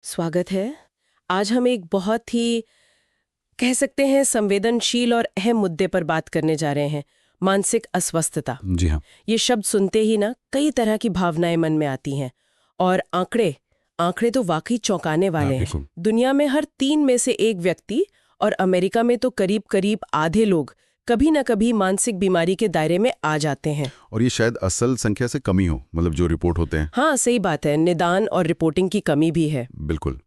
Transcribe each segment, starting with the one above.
स्वागत है। आज हम एक बहुत ही कह सकते हैं संवेदनशील और अहम मुद्दे पर बात करने जा रहे हैं, मानसिक अस्वस्थता। जी हाँ। ये शब्द सुनते ही ना कई तरह की भावनाएं मन में आती हैं और आंकड़े आंकड़े तो वाकई चौंकाने वाले हैं। बिल्कुल। दुनिया में हर 3 में से एक व्यक्ति और अमेरिका में तो करीब करीब आधे लोग कभी न कभी मानसिक बीमारी के दायरे में आ जाते हैं। और ये शायद असल संख्या से कम ही हो, मतलब जो रिपोर्ट होते हैं। हाँ, सही बात है। निदान और रिपोर्टिंग की कमी भी है। बिल्कुल।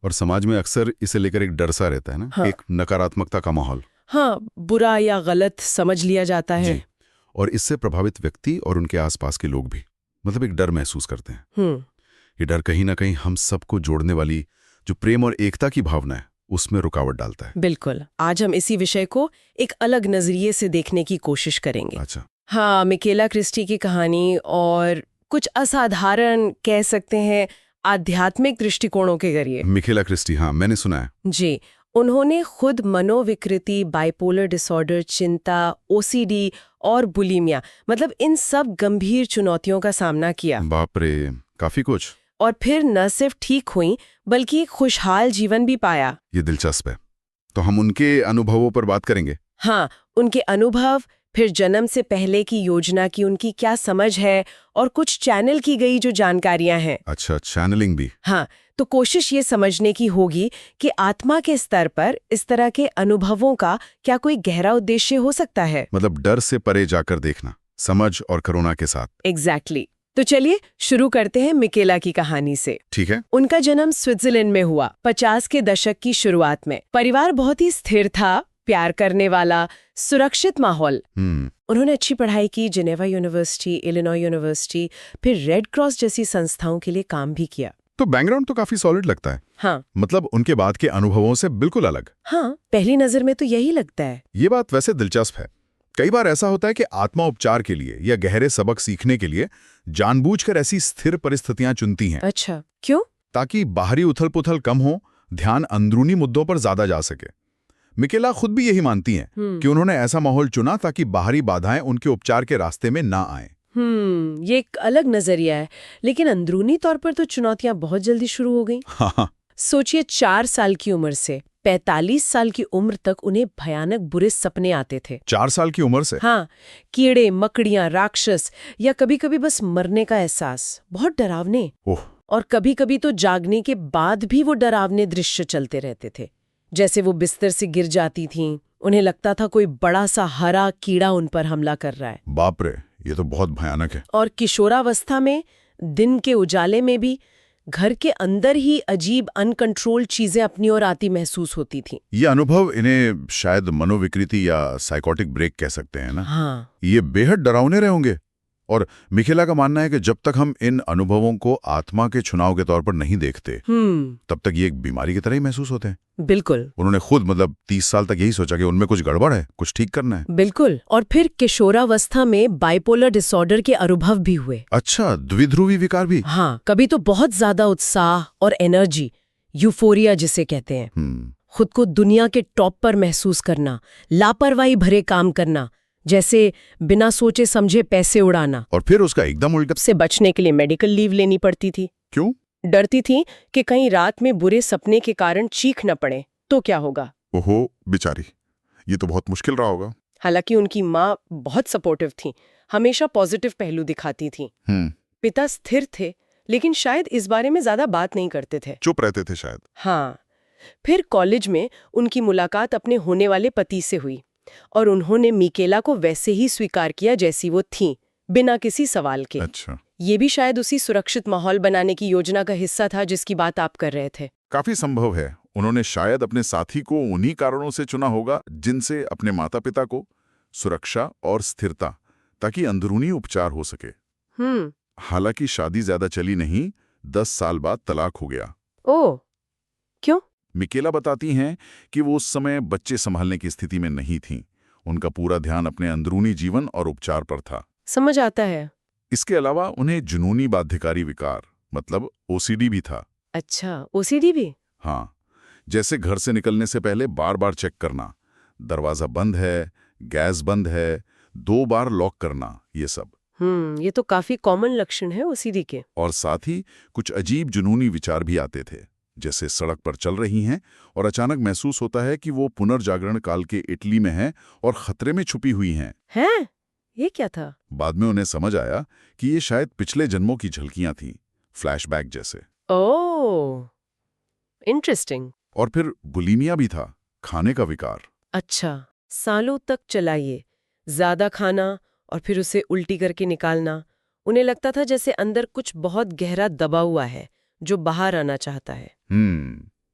और समाज में अक्सर इसे लेकर एक डर सा रहता है ना। हाँ। एक नकारात्मकता का माहौल। हाँ, बुरा या गलत समझ लिया जाता है। जी। और इससे प्रभावित व्यक्ति और उनके आसपास के लोग भी मतलब एक डर महसूस करते हैं। ये डर कहीं ना कहीं हम सबको जोड़ने वाली जो प्रेम और एकता की भावना है उसमें रुकावट डालता है। बिल्कुल। आज हम इसी विषय को एक अलग नजरिए से देखने की कोशिश करेंगे। अच्छा। हाँ, मिकेला क्रिस्टी की कहानी और कुछ असाधारण कह सकते हैं आध्यात्मिक दृष्टिकोणों के जरिए। मिकेला क्रिस्टी, हाँ मैंने सुना है। जी, उन्होंने खुद मनोविकृति, बाइपोलर डिसऑर्डर, चिंता, ओसीडी और बुलिमिया मतलब इन सब गंभीर चुनौतियों का सामना किया बाप रे, काफी कुछ। और फिर न सिर्फ ठीक हुई बल्कि खुशहाल जीवन भी पाया। ये दिलचस्प है। तो हम उनके अनुभवों पर बात करेंगे। हाँ, उनके अनुभव, फिर जन्म से पहले की योजना की उनकी क्या समझ है और कुछ चैनल की गई जो जानकारियां हैं। अच्छा, चैनलिंग भी। हाँ, तो कोशिश ये समझने की होगी कि आत्मा के स्तर पर इस तरह के अनुभवों का क्या कोई गहरा उद्देश्य हो सकता है। मतलब डर से परे जाकर देखना, समझ और करुणा के साथ। एग्जैक्टली। तो चलिए शुरू करते हैं मिकेला की कहानी से। ठीक है। उनका जन्म स्विट्जरलैंड में हुआ 50 के दशक की शुरुआत में। परिवार बहुत ही स्थिर था, प्यार करने वाला, सुरक्षित माहौल। उन्होंने अच्छी पढ़ाई की, जिनेवा यूनिवर्सिटी, इलिनॉय यूनिवर्सिटी, फिर रेड क्रॉस जैसी संस्थाओं के लिए काम भी किया। तो बैकग्राउंड तो काफी सॉलिड लगता है। हाँ। मतलब उनके बाद के अनुभवों से बिल्कुल अलग। हाँ, पहली नजर में तो यही लगता है। ये बात वैसे दिलचस्प है। कई बार ऐसा होता है कि आत्मा उपचार के लिए या गहरे सबक सीखने के लिए जानबूझकर ऐसी स्थिर परिस्थितियां चुनती हैं। अच्छा, क्यों? ताकि बाहरी उथल-पुथल कम हो, ध्यान अंदरूनी मुद्दों पर ज्यादा जा सके। मिकेला खुद भी यही मानती हैं कि उन्होंने ऐसा माहौल चुना ताकि बाहरी बाधाएं उनके उपचार के रास्ते में ना आएं। ये एक अलग नजरिया है, लेकिन अंदरूनी तौर पर तो चुनौतियां बहुत जल्दी शुरू हो गई। हाँ। सोचिए, 4 साल की उम्र से 45 साल की उम्र तक उन्हें भयानक बुरे सपने आते थे। 4 साल की उम्र से? हाँ, कीड़े, मकड़ियां, राक्षस या कभी-कभी बस मरने का एहसास। बहुत डरावने। ओह। और कभी-कभी तो जागने के बाद भी वो डरावने दृश्य चलते रहते थे। जैसे वो बिस्तर से गिर जाती थीं, उन्हें लगता था कोई बड़ा सा हरा कीड़ा उन पर हमला कर रहा है। बाप रे, ये तो बहुत भयानक है। और किशोरावस्था में दिन के उजाले में भी घर के अंदर ही अजीब अनकंट्रोल्ड चीजें अपनी ओर आती महसूस होती थीं। ये अनुभव इन्हें शायद मनोविकृति या साइकोटिक ब्रेक कह सकते हैं ना। हाँ। ये बेहद डरावने रहे होंगे। और मिकेला का मानना है कि जब तक हम इन अनुभवों को आत्मा के चुनाव के तौर पर नहीं देखते तब तक ये एक बीमारी की तरह ही महसूस होते हैं। बिल्कुल। उन्होंने खुद मतलब 30 साल तक यही सोचा कि उनमें कुछ गड़बड़ है, कुछ ठीक करना है। बिल्कुल। और फिर किशोरावस्था में बाइपोलर डिसऑर्डर के अनुभव भी हुए। अच्छा, द्विध्रुवी विकार भी? हाँ, कभी तो बहुत ज्यादा उत्साह और एनर्जी, यूफोरिया जिसे कहते हैं, खुद को दुनिया के टॉप पर महसूस करना, लापरवाही भरे काम करना, जैसे बिना सोचे समझे पैसे उड़ाना। और फिर उसका एकदम उल्टा। से बचने के लिए मेडिकल लीव लेनी पड़ती थी। क्यों? डरती थी कि कहीं रात में बुरे सपने के कारण चीख न पड़े तो क्या होगा। ओहो बेचारी, ये तो बहुत मुश्किल रहा होगा। हालांकि उनकी माँ बहुत सपोर्टिव थी, हमेशा पॉजिटिव पहलू दिखाती थी। पिता स्थिर थे, लेकिन शायद इस बारे में ज्यादा बात नहीं करते थे, चुप रहते थे शायद। हाँ। फिर कॉलेज में उनकी मुलाकात अपने होने वाले पति से हुई और उन्होंने मिकेला को वैसे ही स्वीकार किया जैसी वो थी, बिना किसी सवाल के। अच्छा। ये भी शायद उसी सुरक्षित माहौल बनाने की योजना का हिस्सा था जिसकी बात आप कर रहे थे। काफी संभव है उन्होंने शायद अपने साथी को उन्हीं कारणों से चुना होगा जिनसे अपने माता पिता को सुरक्षा और स्थिरता, ताकि अंदरूनी उपचार हो सके। हालांकि शादी ज्यादा चली नहीं, 10 साल बाद तलाक हो गया। ओह, क्यों? मिकेला बताती हैं कि वो उस समय बच्चे संभालने की स्थिति में नहीं थीं। उनका पूरा ध्यान अपने अंदरूनी जीवन और उपचार पर था। समझ आता है। इसके अलावा उन्हें जुनूनी बाध्यकारी विकार मतलब ओसीडी भी था। अच्छा, ओसीडी भी? हाँ, जैसे घर से निकलने से पहले बार बार चेक करना, दरवाजा बंद है, गैस बंद है, 2 बार लॉक करना, ये सब। ये तो काफी कॉमन लक्षण है ओसीडी के। और साथ ही कुछ अजीब जुनूनी विचार भी आते थे, जैसे सड़क पर चल रही हैं और अचानक महसूस होता है कि वो पुनर्जागरण काल के इटली में हैं और खतरे में छुपी हुई हैं। हैं? ये क्या था? बाद में उन्हें समझ आया कि ये शायद पिछले जन्मों की झलकियां थीं, फ्लैशबैक जैसे। ओह, इंटरेस्टिंग। और फिर बुलिमिया भी था, खाने का विकार। अच्छा, सालों तक चला ये, ज्यादा खाना और फिर उसे उल्टी करके निकालना। उन्हें लगता था जैसे अंदर कुछ बहुत गहरा दबा हुआ है जो बाहर आना चाहता है।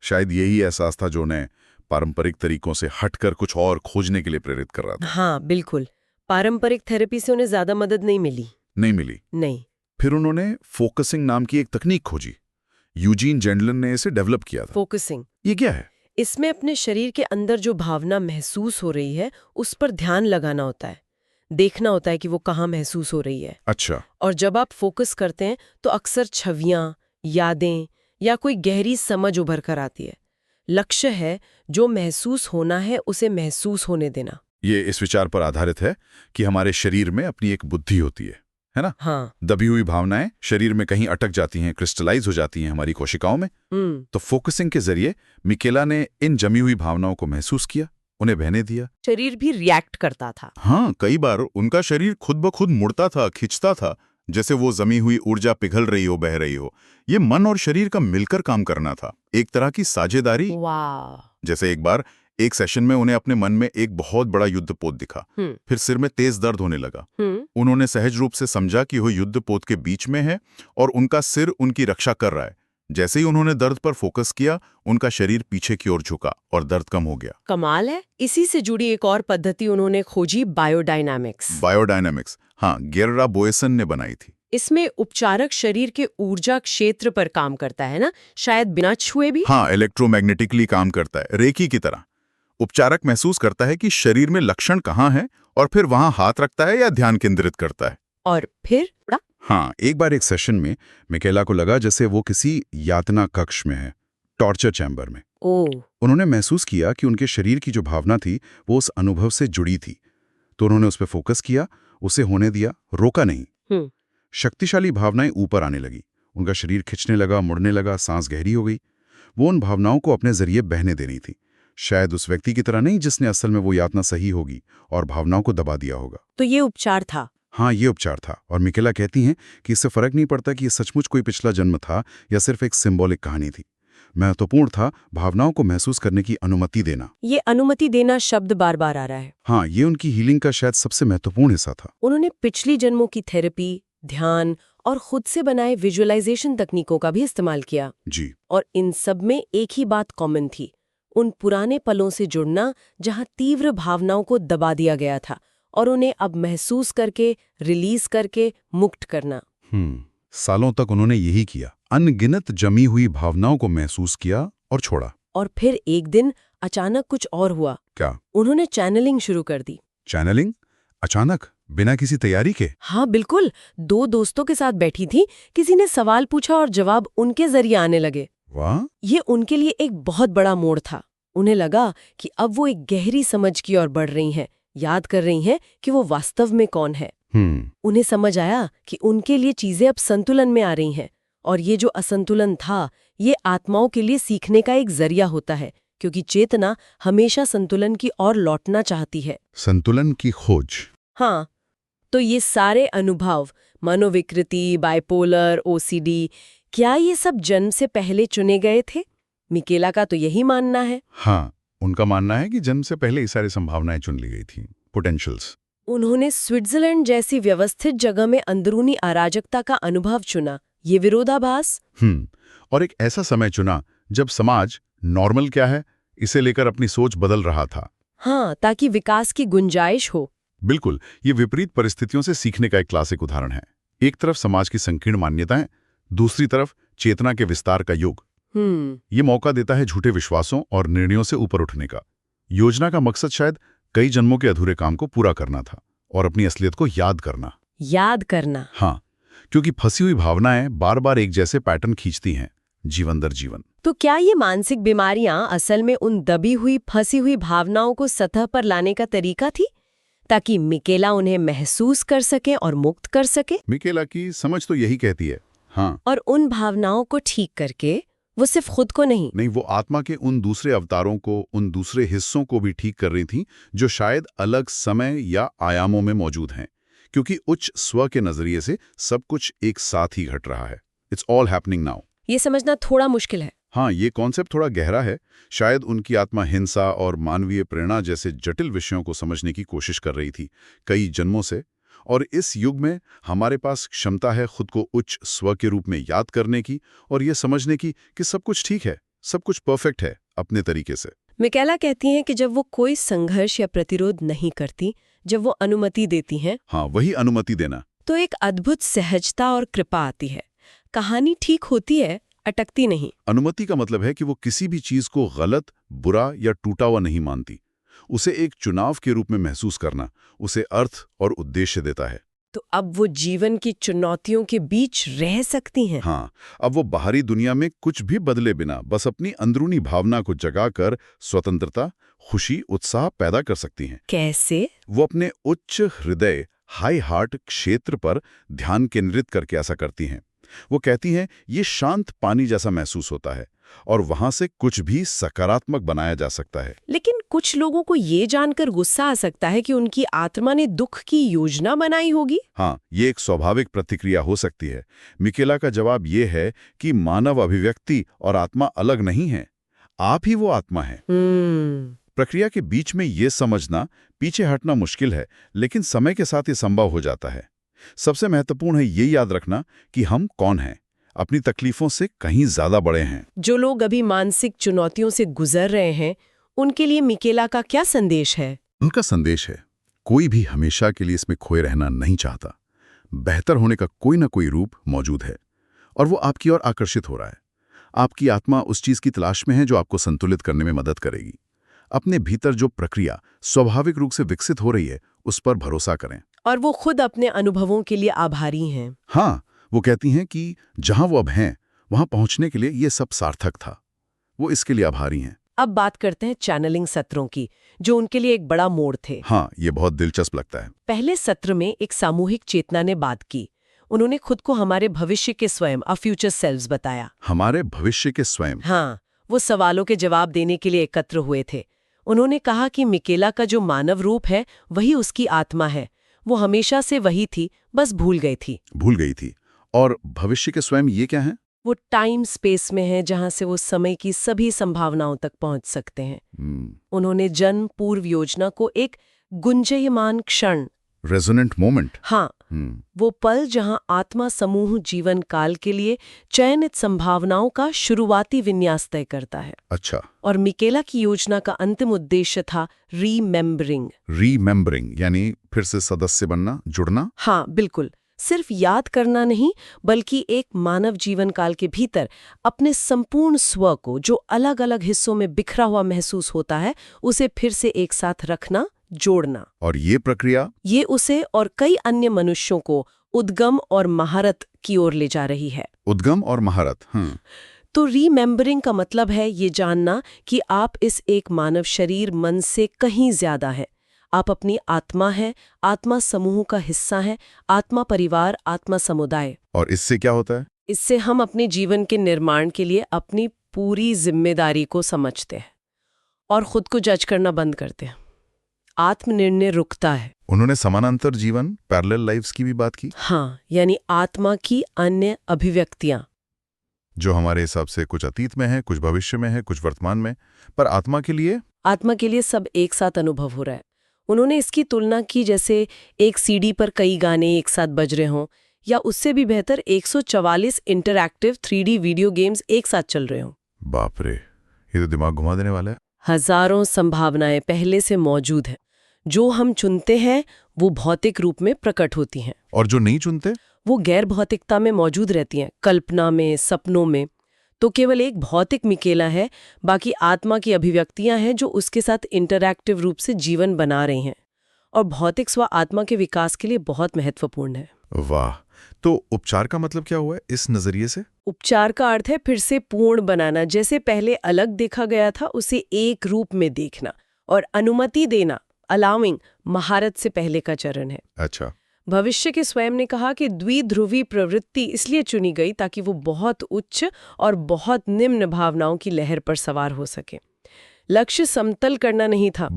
शायद यही एहसास था जो उन्हें पारंपरिक तरीकों से हटकर कुछ और खोजने के लिए प्रेरित कर रहा था। हाँ, बिल्कुल। पारंपरिक थेरेपी से उन्हें ज्यादा मदद नहीं मिली। नहीं। फिर उन्होंने फोकसिंग नाम की एक तकनीक खोजी। यूजीन जेंडलन ने इसे डेवलप किया था। फोकसिंग, ये क्या है? इसमें अपने शरीर के अंदर जो भावना महसूस हो रही है उस पर ध्यान लगाना होता है, देखना होता है कि वो कहाँ महसूस हो रही है। अच्छा। और जब आप फोकस करते हैं तो अक्सर छवियां, यादें या कोई गहरी समझ उभर कर आती है। लक्ष्य है जो महसूस होना है उसे महसूस होने देना। ये इस विचार पर आधारित है कि हमारे शरीर में अपनी एक बुद्धि होती है ना? हाँ। दबी हुई भावनाएं शरीर में कहीं अटक जाती हैं, क्रिस्टलाइज हो जाती हैं हमारी कोशिकाओं में। तो फोकसिंग के जरिए मिकेला ने इन जमी हुई भावनाओं को महसूस किया, उन्हें बहने दिया। शरीर भी रिएक्ट करता था। हाँ, कई बार उनका शरीर खुद ब खुद मुड़ता था, खिंचता था, जैसे वो जमी हुई ऊर्जा पिघल रही हो, बह रही हो। ये मन और शरीर का मिलकर काम करना था, एक तरह की साझेदारी। वाह। जैसे एक बार एक सेशन में उन्हें अपने मन में एक बहुत बड़ा युद्धपोत दिखा। फिर सिर में तेज दर्द होने लगा। उन्होंने सहज रूप से समझा कि वो युद्धपोत के बीच में है और उनका सिर उनकी रक्षा कर रहा है। जैसे ही उन्होंने दर्द पर फोकस किया, उनका शरीर पीछे की ओर झुका और दर्द कम हो गया। कमाल है। इसी से जुड़ी एक और पद्धति उन्होंने खोजी, बायोडायनामिक्स। हाँ, गेर्रा बोएसन ने बनाई थी। इसमें उपचारक शरीर के ऊर्जा क्षेत्र पर काम करता है ना, शायद बिना छुए भी। हाँ, इलेक्ट्रोमैग्नेटिकली काम करता है, रेकी की तरह। उपचारक महसूस करता है कि शरीर में लक्षण कहाँ है और फिर वहां हाथ रखता है या ध्यान केंद्रित करता है। और फिर? हाँ, एक बार एक सेशन में मिकेला को लगा जैसे वो किसी यातना कक्ष में है, टॉर्चर चैम्बर में। उन्होंने महसूस किया कि उनके शरीर की जो भावना थी वो उस अनुभव से जुड़ी थी। तो उन्होंने उस पर फोकस किया, उसे होने दिया, रोका नहीं। शक्तिशाली भावनाएं ऊपर आने लगी, उनका शरीर खिंचने लगा, मुड़ने लगा, सांस गहरी हो गई। वो उन भावनाओं को अपने जरिए बहने देनी थी, शायद उस व्यक्ति की तरह नहीं जिसने असल में वो यातना सही होगी और भावनाओं को दबा दिया होगा। तो ये उपचार था? हाँ, ये उपचार था। और मिकेला कहती हैं कि इससे फर्क नहीं पड़ता कि ये सचमुच कोई पिछला जन्म था या सिर्फ एक सिंबॉलिक कहानी थी। महत्वपूर्ण था भावनाओं को महसूस करने की अनुमति देना। ये अनुमति देना शब्द बार बार आ रहा है। हाँ, ये उनकी हीलिंग का शायद सबसे महत्वपूर्ण हिस्सा था। उन्होंने पिछली जन्मों की थेरेपी, ध्यान और खुद से बनाए विजुअलाइजेशन तकनीकों का भी इस्तेमाल किया जी। और इन सब में एक ही बात कॉमन थी, उन पुराने पलों से जुड़ना जहां तीव्र भावनाओं को दबा दिया गया था और उन्हें अब महसूस करके, रिलीज करके मुक्त करना। सालों तक उन्होंने यही किया, अनगिनत जमी हुई भावनाओं को महसूस किया और छोड़ा। और फिर एक दिन अचानक कुछ और हुआ। क्या? उन्होंने चैनलिंग शुरू कर दी। चैनलिंग? अचानक, बिना किसी तैयारी के? हाँ बिल्कुल, 2 दोस्तों के साथ बैठी थी, किसी ने सवाल पूछा और जवाब उनके जरिए आने लगे। वाह! ये उनके लिए एक बहुत बड़ा मोड़ था। उन्हें लगा कि अब वो एक गहरी समझ की ओर बढ़ रही हैं, याद कर रही हैं कि वो वास्तव में कौन है। उन्हें समझ आया कि उनके लिए चीजें अब संतुलन में आ रही हैं और ये जो असंतुलन था, ये आत्माओं के लिए सीखने का एक जरिया होता है, क्योंकि चेतना हमेशा संतुलन की ओर लौटना चाहती है। संतुलन की खोज। हाँ, तो ये सारे अनुभव, मनोविकृति, बाइपोलर, ओसीडी, क्या ये सब जन्म से पहले चुने गए थे? मिकेला का तो यही मानना है। हाँ, उनका मानना है कि जन्म से पहले ये सारी संभावनाएं चुन ली गई थी, पोटेंशियल्स। उन्होंने स्विट्जरलैंड जैसी व्यवस्थित जगह में अंदरूनी अराजकता का अनुभव चुना, ये विरोधाभास। और एक ऐसा समय चुना जब समाज नॉर्मल क्या है इसे लेकर अपनी सोच बदल रहा था। हाँ, ताकि विकास की गुंजाइश हो। बिल्कुल, ये विपरीत परिस्थितियों से सीखने का एक क्लासिक उदाहरण है। एक तरफ समाज की संकीर्ण मान्यताएं, दूसरी तरफ चेतना के विस्तार का युग। ये मौका देता है झूठे विश्वासों और निर्णयों से ऊपर उठने का। योजना का मकसद शायद कई जन्मों के अधूरे काम को पूरा करना था और अपनी असलियत को याद करना। हाँ, क्योंकि फंसी हुई भावनाएं बार बार एक जैसे पैटर्न खींचती हैं, जीवन दर जीवन। तो क्या ये मानसिक बीमारियां असल में उन दबी हुई, फंसी हुई भावनाओं को सतह पर लाने का तरीका थी, ताकि मिकेला उन्हें महसूस कर सके और मुक्त कर सके? मिकेला की समझ तो यही कहती है। हाँ। और उन भावनाओं को ठीक करके वो सिर्फ खुद को नहीं, वो आत्मा के उन दूसरे अवतारों को, उन दूसरे हिस्सों को भी ठीक कर रही थी जो शायद अलग समय या आयामों में मौजूद हैं, क्योंकि उच्च स्व के नजरिए से सब कुछ एक साथ ही घट रहा है। It's all happening now. ये समझना थोड़ा मुश्किल है। हाँ, ये कॉन्सेप्ट थोड़ा गहरा है। शायद उनकी आत्मा हिंसा और मानवीय प्रेरणा जैसे जटिल विषयों को समझने की कोशिश कर रही थी कई जन्मों से, और इस युग में हमारे पास क्षमता है खुद को उच्च स्व के रूप में याद करने की और ये समझने की कि सब कुछ ठीक है, सब कुछ परफेक्ट है अपने तरीके से। मिकेला कहती हैं कि जब वो कोई संघर्ष या प्रतिरोध नहीं करती, जब वो अनुमति देती हैं, हाँ, वही अनुमति देना, तो एक अद्भुत सहजता और कृपा आती है। कहानी ठीक होती है, अटकती नहीं। अनुमति का मतलब है कि वो किसी भी चीज को गलत, बुरा या टूटा हुआ नहीं मानती। उसे एक चुनाव के रूप में महसूस करना उसे अर्थ और उद्देश्य देता है। तो अब वो जीवन की चुनौतियों के बीच रह सकती हैं। हाँ, अब वो बाहरी दुनिया में कुछ भी बदले बिना बस अपनी अंदरूनी भावना को जगाकर स्वतंत्रता, खुशी, उत्साह पैदा कर सकती हैं। कैसे? वो अपने उच्च हृदय, हाई हार्ट क्षेत्र पर ध्यान केंद्रित करके ऐसा करती हैं। वो कहती हैं ये शांत पानी जैसा महसूस होता है और वहां से कुछ भी सकारात्मक बनाया जा सकता है। लेकिन कुछ लोगों को ये जानकर गुस्सा आ सकता है कि उनकी आत्मा ने दुख की योजना बनाई होगी। हाँ, ये एक स्वाभाविक प्रतिक्रिया हो सकती है। मिकेला का जवाब ये है कि मानव अभिव्यक्ति और आत्मा अलग नहीं है, आप ही वो आत्मा है। प्रक्रिया के बीच में ये समझना, पीछे हटना मुश्किल है, लेकिन समय के साथ ये संभव हो जाता है। सबसे महत्वपूर्ण है ये याद रखना कि हम कौन हैं, अपनी तकलीफों से कहीं ज्यादा बड़े हैं। जो लोग अभी मानसिक चुनौतियों से गुजर रहे हैं, उनके लिए मिकेला का क्या संदेश है? उनका संदेश है, कोई भी हमेशा के लिए इसमें खोए रहना नहीं चाहता। बेहतर होने का कोई ना कोई रूप मौजूद है और वो आपकी ओर आकर्षित हो रहा है। आपकी आत्मा उस चीज की तलाश में है जो आपको संतुलित करने में मदद करेगी। अपने भीतर जो प्रक्रिया स्वाभाविक रूप से विकसित हो रही है, उस पर भरोसा करें। और वो खुद अपने अनुभवों के लिए आभारी हैं। हाँ, वो कहती हैं कि जहां वो अब हैं, वहां पहुंचने के लिए ये सब सार्थक था। वो इसके लिए आभारी हैं। अब बात करते हैं चैनलिंग सत्रों की, जो उनके लिए एक बड़ा मोड़ थे। हाँ, ये बहुत दिलचस्प लगता है। पहले सत्र में एक सामूहिक चेतना ने बात की। उन्होंने खुद को हमारे भविष्य के स्वयं, अ फ्यूचर सेल्व्स बताया। हमारे भविष्य के स्वयं? हाँ, वो सवालों के जवाब देने के लिए एकत्र हुए थे। उन्होंने कहा कि मिकेला का जो मानव रूप है, वही उसकी आत्मा है। वो हमेशा से वही थी, बस भूल गई थी। और भविष्य के स्वयं ये क्या है? वो टाइम स्पेस में है, जहां से वो समय की सभी संभावनाओं तक पहुंच सकते हैं। उन्होंने जन्म पूर्व योजना को एक गुंजयमान क्षण, रेजोनेंट मोमेंट, हाँ, वो पल जहां आत्मा समूह जीवन काल के लिए चयनित संभावनाओं का शुरुआती विन्यास तय करता है। अच्छा। और मिकेला की योजना का अंतिम उद्देश्य था रीमेम्बरिंग, यानी फिर से सदस्य बनना, जुड़ना। हाँ, बिल्कुल। सिर्फ याद करना नहीं, बल्कि एक मानव जीवन काल के भीतर अपने संपूर्ण स्व को, जो अलग अलग हिस्सों में बिखरा हुआ महसूस होता है, उसे फिर से एक साथ रखना, जोड़ना। और ये प्रक्रिया, ये उसे और कई अन्य मनुष्यों को उद्गम और महारत की ओर ले जा रही है। उद्गम और महारत। तो रीमेम्बरिंग का मतलब है ये जानना कि आप इस एक मानव शरीर मन से कहीं ज्यादा है। आप अपनी आत्मा है, आत्मा समूह का हिस्सा है, आत्मा परिवार, आत्मा समुदाय। और इससे क्या होता है? इससे हम अपने जीवन के निर्माण के लिए अपनी पूरी जिम्मेदारी को समझते हैं और खुद को जज करना बंद करते हैं। आत्मनिर्णय रुकता है। उन्होंने समानांतर जीवन, पैरेलल लाइव्स की भी बात की। हाँ, यानी आत्मा की अन्य अभिव्यक्तियां, जो हमारे हिसाब से कुछ अतीत में है, कुछ भविष्य में है, कुछ वर्तमान में, पर आत्मा के लिए सब एक साथ अनुभव हो रहा है। उन्होंने इसकी तुलना की जैसे एक सीडी पर कई गाने एक साथ बज रहे हों, या उससे भी बेहतर 144 इंटरैक्टिव 3D वीडियो गेम्स एक साथ चल रहे हों। बाप रे, ये तो दिमाग घुमा देने वाला है। हजारों संभावनाएं पहले से मौजूद हैं। जो हम चुनते हैं वो भौतिक रूप में प्रकट होती हैं, और जो नहीं चुनते वो गैर भौतिकता में मौजूद रहती हैं, कल्पना में, सपनों में। तो केवल एक भौतिक मिकेला है, बाकी आत्मा की अभिव्यक्तियां हैं जो उसके साथ इंटरैक्टिव रूप से जीवन बना रही हैं। और भौतिक स्व आत्मा के विकास के लिए बहुत महत्वपूर्ण है। वाह, तो उपचार का मतलब क्या हुआ है इस नजरिए से? उपचार का अर्थ है फिर से पूर्ण बनाना। जैसे पहले अलग देखा गया था, उसे एक रूप में देखना। और अनुमति देना, अलाउइंग, महारत से पहले का चरण है। अच्छा। भविष्य के स्वयं ने कहा कि द्विध्रुवी प्रवृत्ति इसलिए चुनी गई ताकि वो बहुत उच्च और बहुत निम्न भावनाओं की लहर पर सवार हो सके। लक्ष्य समतल करना नहीं था,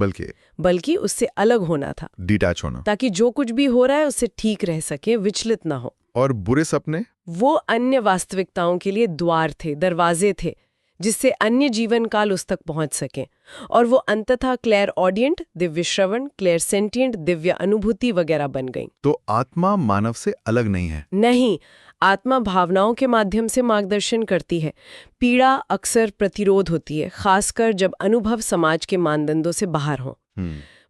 बल्कि उससे अलग होना था, डिटैच होना, ताकि जो कुछ भी हो रहा है उससे ठीक रह सके, विचलित ना हो। और बुरे सपने? वो अन्य वास्तविकताओं के लिए द्वार थे, दरवाजे थे, जिससे अन्य जीवन काल उस तक पहुंच सके। और वो अंततः क्लेयर ऑडियंट, दिव्य श्रवण, क्लेयर सेंटिएंट, दिव्य अनुभूति वगैरह बन गई। तो आत्मा मानव से अलग नहीं है? नहीं, आत्मा भावनाओं के माध्यम से मार्गदर्शन करती है। पीड़ा अक्सर प्रतिरोध होती है, खासकर जब अनुभव समाज के मानदंडों से बाहर हो।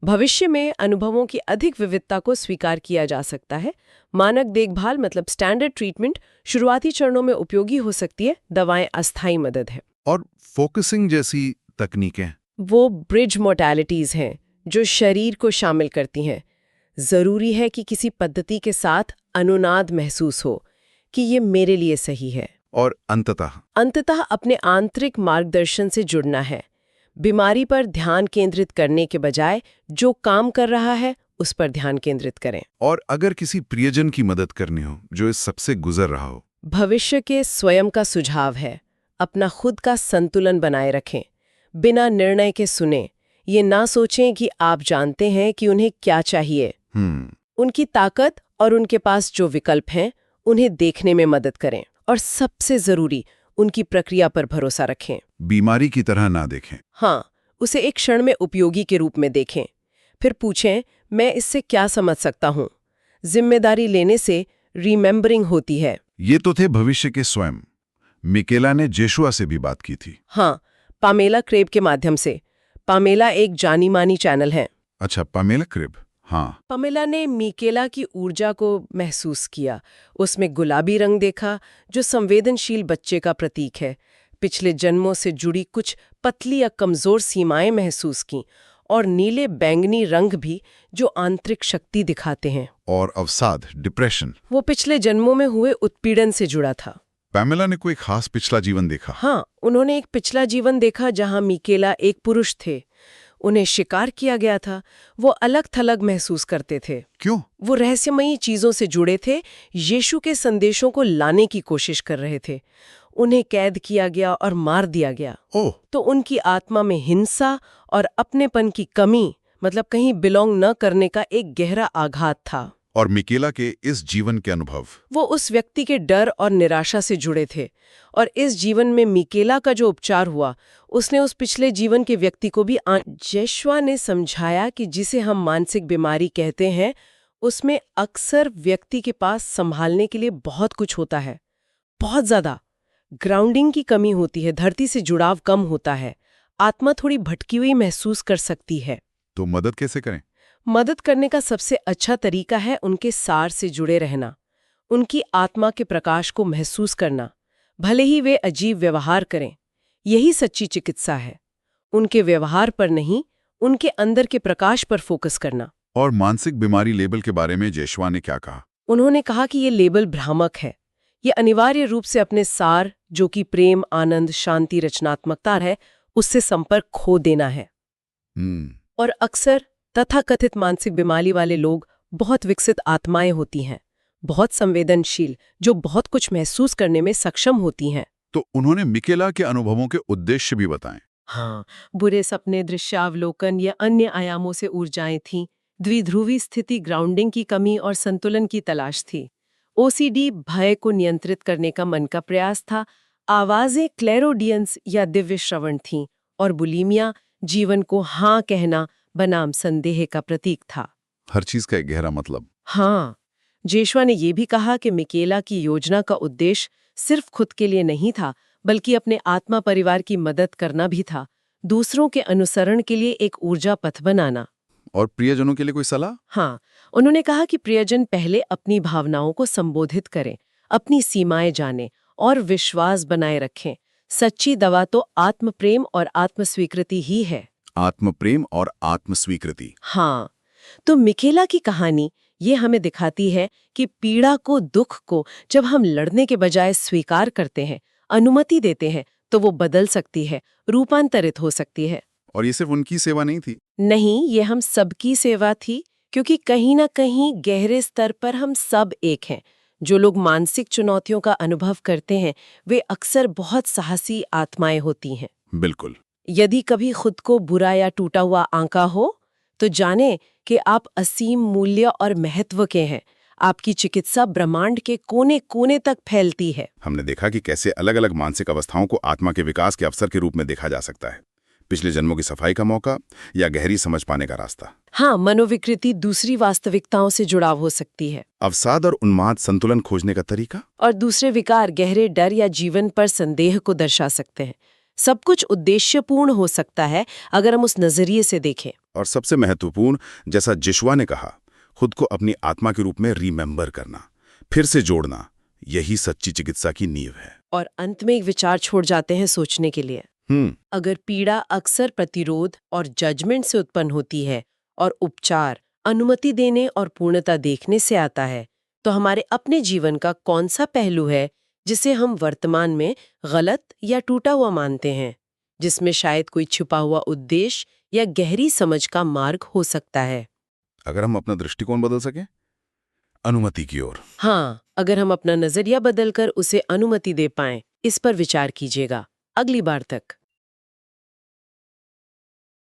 भविष्य में अनुभवों की अधिक विविधता को स्वीकार किया जा सकता है। मानक देखभाल मतलब स्टैंडर्ड ट्रीटमेंट शुरुआती चरणों में उपयोगी हो सकती है, दवाएं अस्थायी मदद है। और फोकसिंग जैसी तकनीकें? वो ब्रिज मोडालिटीज हैं जो शरीर को शामिल करती हैं। जरूरी है कि किसी पद्धति के साथ अनुनाद महसूस हो कि ये मेरे लिए सही है। और अंततः अपने आंतरिक मार्गदर्शन से जुड़ना है। बीमारी पर ध्यान केंद्रित करने के बजाय जो काम कर रहा है उस पर ध्यान केंद्रित करें। और अगर किसी प्रियजन की मदद करनी हो जो इस सबसे गुजर रहा हो? भविष्य के स्वयं का सुझाव है, अपना खुद का संतुलन बनाए रखें, बिना निर्णय के सुने। ये ना सोचें कि आप जानते हैं कि उन्हें क्या चाहिए। उनकी ताकत और उनके पास जो विकल्प हैं उन्हें देखने में मदद करें। और सबसे जरूरी, उनकी प्रक्रिया पर भरोसा रखें। बीमारी की तरह ना देखें। हाँ, उसे एक क्षण में उपयोगी के रूप में देखें। फिर पूछें, मैं इससे क्या समझ सकता हूँ। जिम्मेदारी लेने से रिमेंबरिंग होती है। ये तो थे भविष्य के स्वयं। मिकेला ने जेशुआ से भी बात की थी। हाँ, पामेला क्रेब के माध्यम से। पामेला एक जानी मानी चैनल है। अच्छा, पामेला क्रेब। हाँ। पामेला ने मिकेला की ऊर्जा को महसूस किया। उसमें गुलाबी रंग देखा जो संवेदनशील बच्चे का प्रतीक है। पिछले जन्मों से जुड़ी कुछ पतली या कमजोर सीमाएं महसूस की, और नीले बैंगनी रंग भी जो आंतरिक शक्ति दिखाते हैं। और अवसाद, डिप्रेशन, वो पिछले जन्मों में हुए उत्पीड़न से जुड़ा था। पामेला ने कोई खास पिछला जीवन देखा? हाँ, उन्होंने एक पिछला जीवन देखा जहां मिकेला एक पुरुष थे। उन्हें शिकार किया गया था। वो अलग थलग महसूस करते थे। क्यों? वो रहस्यमयी चीजों से जुड़े थे, यीशु के संदेशों को लाने की कोशिश कर रहे थे। उन्हें कैद किया गया और मार दिया गया। तो उनकी आत्मा में हिंसा और अपनेपन की कमी, मतलब कहीं बिलोंग न करने का एक गहरा आघात था। और मिकेला के इस जीवन के अनुभव, वो उस व्यक्ति के डर और निराशा से जुड़े थे। और इस जीवन में मिकेला का जो उपचार हुआ, उसने उस पिछले जीवन के व्यक्ति को भी जेशुआ ने समझाया कि जिसे हम मानसिक बीमारी कहते हैं, उसमें अक्सर व्यक्ति के पास संभालने के लिए बहुत कुछ होता है, बहुत ज्यादा। ग्राउंडिंग की कमी होती है, धरती से जुड़ाव कम होता है, आत्मा थोड़ी भटकी हुई महसूस कर सकती है। तो मदद कैसे करें? मदद करने का सबसे अच्छा तरीका है उनके सार से जुड़े रहना, उनकी आत्मा के प्रकाश को महसूस करना, भले ही वे अजीब व्यवहार करें। यही सच्ची चिकित्सा है, उनके व्यवहार पर नहीं, उनके अंदर के प्रकाश पर फोकस करना। और मानसिक बीमारी लेबल के बारे में जेशुआ ने क्या कहा? उन्होंने कहा कि ये लेबल भ्रामक है। ये अनिवार्य रूप से अपने सार, जो कि प्रेम, आनंद, शांति, रचनात्मकता है, उससे संपर्क खो देना है। और अक्सर तथाकथित मानसिक बीमारी वाले लोग बहुत विकसित आत्माएं होती हैं, बहुत संवेदनशील, जो बहुत कुछ महसूस करने में सक्षम होती हैं। तो उन्होंने मिकेला के अनुभवों के उद्देश्य भी बताएं। हाँ, बुरे सपने, दृश्यावलोकन या अन्य आयामों से ऊर्जाएं थीं। द्विध्रुवी स्थिति, ग्राउंडिंग की कमी और संतुलन की तलाश थी। ओसीडी भय को नियंत्रित करने का मन का प्रयास था। आवाजें क्लेरोडियंस या दिव्य श्रवण थीं। और बुलीमिया जीवन को हाँ कहना बनाम संदेह का प्रतीक था। हर चीज का एक गहरा मतलब। हाँ, जेशुआ ने यह भी कहा कि मिकेला की योजना का उद्देश्य सिर्फ खुद के लिए नहीं था, बल्कि अपने आत्मा परिवार की मदद करना भी था, दूसरों के अनुसरण के लिए एक ऊर्जा पथ बनाना। और प्रियजनों के लिए कोई सलाह? हाँ, उन्होंने कहा कि प्रियजन पहले अपनी भावनाओं को संबोधित करें, अपनी सीमाएं जानें और विश्वास बनाए रखें। सच्ची दवा तो आत्मप्रेम और आत्मस्वीकृति ही है। आत्मप्रेम और आत्मस्वीकृति। हाँ, तो मिकेला की कहानी ये हमें दिखाती है कि पीड़ा को, दुख को जब हम लड़ने के बजाय स्वीकार करते हैं, अनुमति देते हैं, तो वो बदल सकती है, रूपांतरित हो सकती है। और ये सिर्फ उनकी सेवा नहीं थी। नहीं, ये हम सबकी सेवा थी, क्योंकि कहीं ना कहीं गहरे स्तर पर हम सब एक हैं। जो लोग मानसिक चुनौतियों का अनुभव करते हैं वे अक्सर बहुत साहसी आत्माएं होती हैं। बिल्कुल। यदि कभी खुद को बुरा या टूटा हुआ आंका हो तो जाने कि आप असीम मूल्य और महत्व के हैं। आपकी चिकित्सा ब्रह्मांड के कोने कोने तक फैलती है। हमने देखा कि कैसे अलग अलग मानसिक अवस्थाओं को आत्मा के विकास के अवसर के रूप में देखा जा सकता है। पिछले जन्मों की सफाई का मौका या गहरी समझ पाने का रास्ता। हाँ, मनोविकृति दूसरी वास्तविकताओं से जुड़ाव हो सकती है। अवसाद और उन्माद संतुलन खोजने का तरीका। और दूसरे विकार गहरे डर या जीवन पर संदेह को दर्शा सकते हैं। सब कुछ उद्देश्यपूर्ण हो सकता है अगर हम उस नजरिए से देखें। और सबसे महत्वपूर्ण, जैसा जिश्वा ने कहा, खुद को अपनी आत्मा के रूप में रिमेंबर करना, फिर से जोड़ना, यही सच्ची चिकित्सा की नींव है। और अंत में एक विचार छोड़ जाते हैं सोचने के लिए। अगर पीड़ा अक्सर प्रतिरोध और जजमेंट से उत्पन्न होती है और उपचार अनुमति देने और पूर्णता देखने से आता है, तो हमारे अपने जीवन का कौन सा पहलू है जिसे हम वर्तमान में गलत या टूटा हुआ मानते हैं, जिसमें शायद कोई छुपा हुआ उद्देश्य या गहरी समझ का मार्ग हो सकता है। अगर हम अपना दृष्टिकोण बदल सकें, अनुमति की ओर। हाँ, अगर हम अपना नजरिया बदलकर उसे अनुमति दे पाएं, इस पर विचार कीजिएगा। अगली बार तक